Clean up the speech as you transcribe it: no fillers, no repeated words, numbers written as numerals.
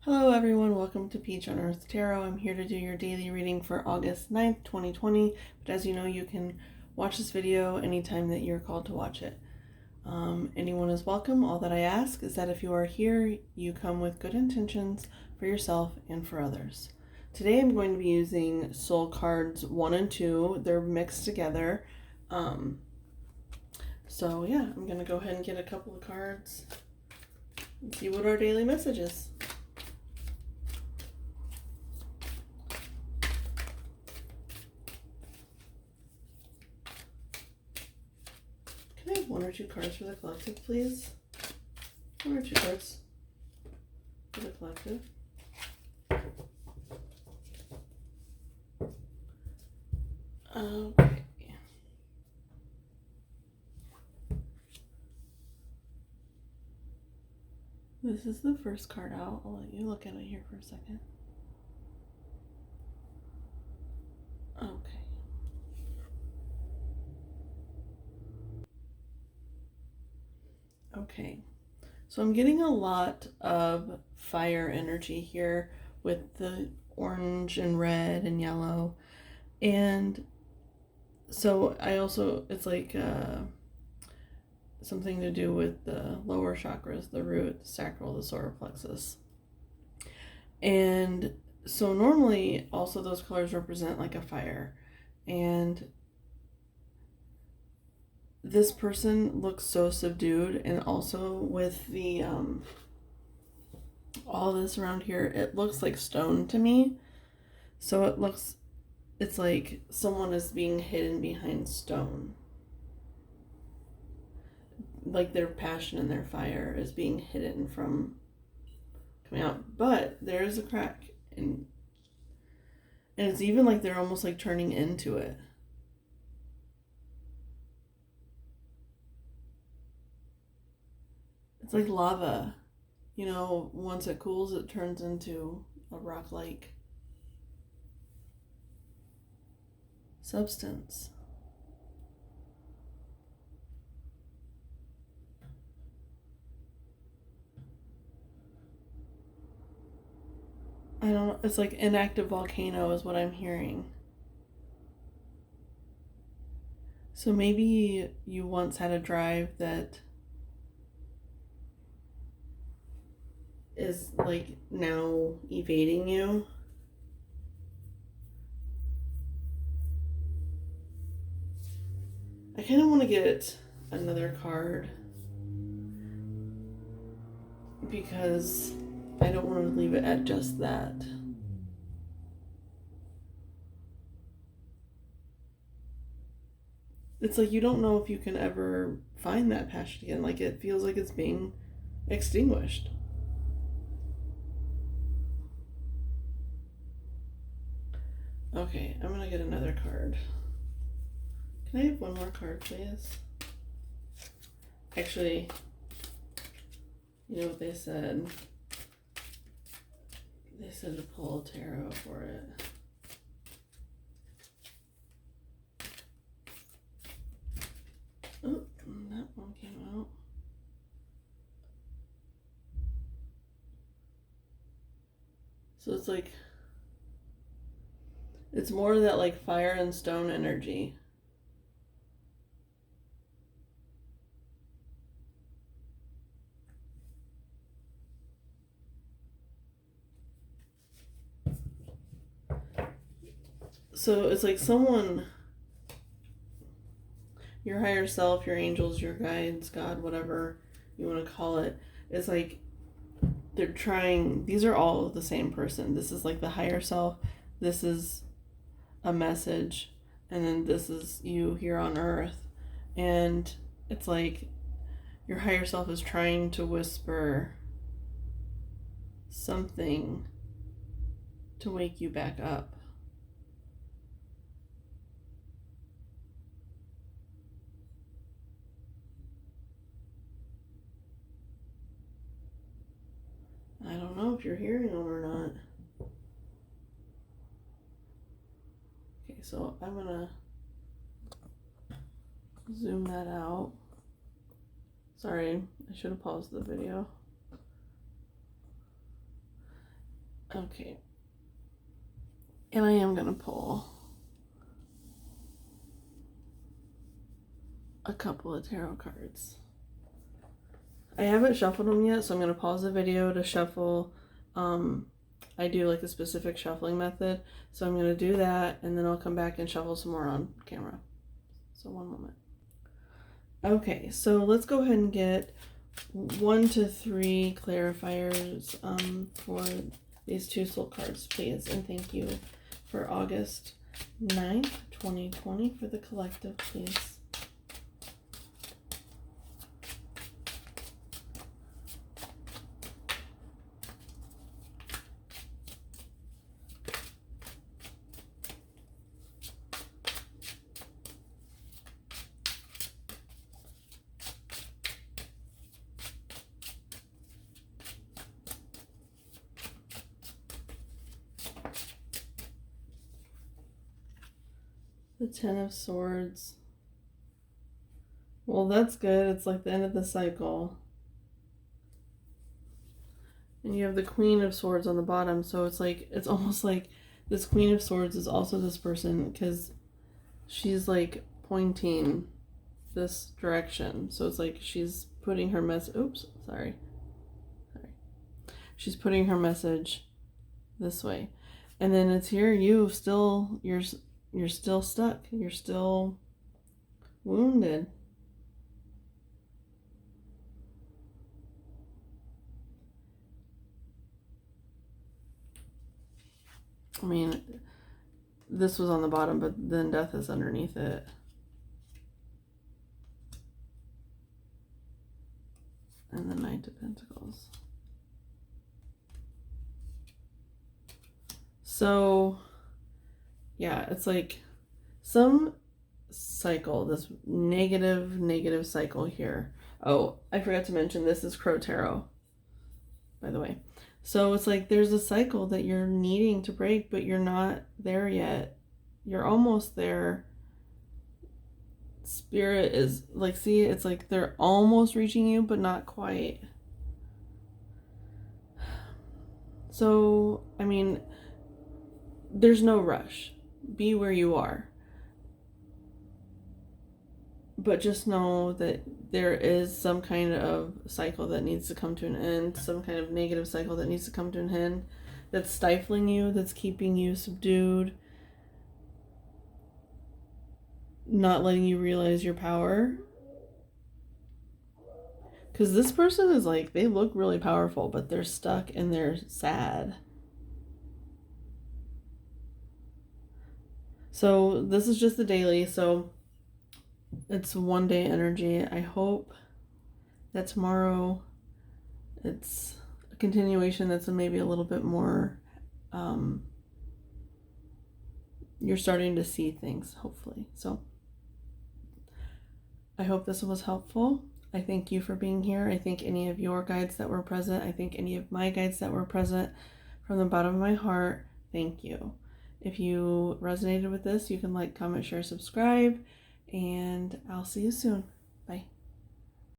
Hello everyone, welcome to Peach on Earth Tarot. I'm here to do your daily reading for August 9th, 2020. But as you know, you can watch this video anytime that you're called to watch it. Anyone is welcome. All that I ask is that if you are here, you come with good intentions for yourself and for others. Today I'm going to be using Soul Cards 1 and 2. They're mixed together. So yeah, I'm going to go ahead and get a couple of cards and see what our daily message is. Can I have one or two cards for the collective, please? One or two cards for the collective. Okay. This is the first card out. I'll let you look at it here for a second. Okay. Okay. So I'm getting a lot of fire energy here with the orange and red and yellow. And so I also, it's like something to do with the lower chakras, the root, the sacral, the solar plexus. And so normally also those colors represent like a fire. And this person looks so subdued, and also with the all this around here, it looks like stone to me. So it's like someone is being hidden behind stone. Like their passion and their fire is being hidden from coming out. But there is a crack, and it's even like they're almost like turning into it. It's like lava. You know, once it cools, it turns into a rock-like substance. I don't know. It's like inactive volcano is what I'm hearing. So maybe you once had a drive that is like now evading you. I kind of want to get another card because I don't want to leave it at just that. It's like you don't know if you can ever find that passion again. Like it feels like it's being extinguished. Okay, I'm gonna get another card. Can I have one more card, please? Actually, you know what they said? They said to pull a tarot for it. Oh, that one came out. So it's like, it's more that like fire and stone energy. So it's like someone, your higher self, your angels, your guides, God, whatever you want to call it, is like they're trying, these are all the same person. This is like the higher self, this is a message, and then this is you here on earth. And it's like your higher self is trying to whisper something to wake you back up. I don't know if you're hearing them or not. Okay, so I'm gonna zoom that out. Sorry, I should have paused the video. Okay. And I am going to pull a couple of tarot cards. I haven't shuffled them yet, so I'm going to pause the video to shuffle. I do like a specific shuffling method, so I'm going to do that, and then I'll come back and shuffle some more on camera. So one moment. Okay, so let's go ahead and get 1 to 3 clarifiers for these 2 soul cards, please. And thank you for August 9th, 2020 for the collective, please. The 10 of Swords. Well, that's good. It's like the end of the cycle. And you have the Queen of Swords on the bottom. So it's like, it's almost like this Queen of Swords is also this person because she's like pointing this direction. So it's like she's putting her sorry. She's putting her message this way. And then it's here, you're still stuck. You're still wounded. I mean, this was on the bottom, but then death is underneath it. And the Knight of Pentacles. So, yeah, it's like some cycle, this negative cycle here. Oh, I forgot to mention this is Crow Tarot, by the way. So it's like there's a cycle that you're needing to break, but you're not there yet. You're almost there. Spirit is like, see, it's like they're almost reaching you, but not quite. So, I mean, there's no rush. Be where you are. But just know that there is some kind of cycle that needs to come to an end, some kind of negative cycle that needs to come to an end, that's stifling you, that's keeping you subdued, not letting you realize your power. Because this person is like, they look really powerful, but they're stuck and they're sad. So this is just the daily, so it's 1 day energy. I hope that tomorrow it's a continuation that's maybe a little bit more, you're starting to see things, hopefully. So I hope this was helpful. I thank you for being here. I thank any of your guides that were present. I thank any of my guides that were present. From the bottom of my heart, thank you. If you resonated with this, you can like, comment, share, subscribe, and I'll see you soon.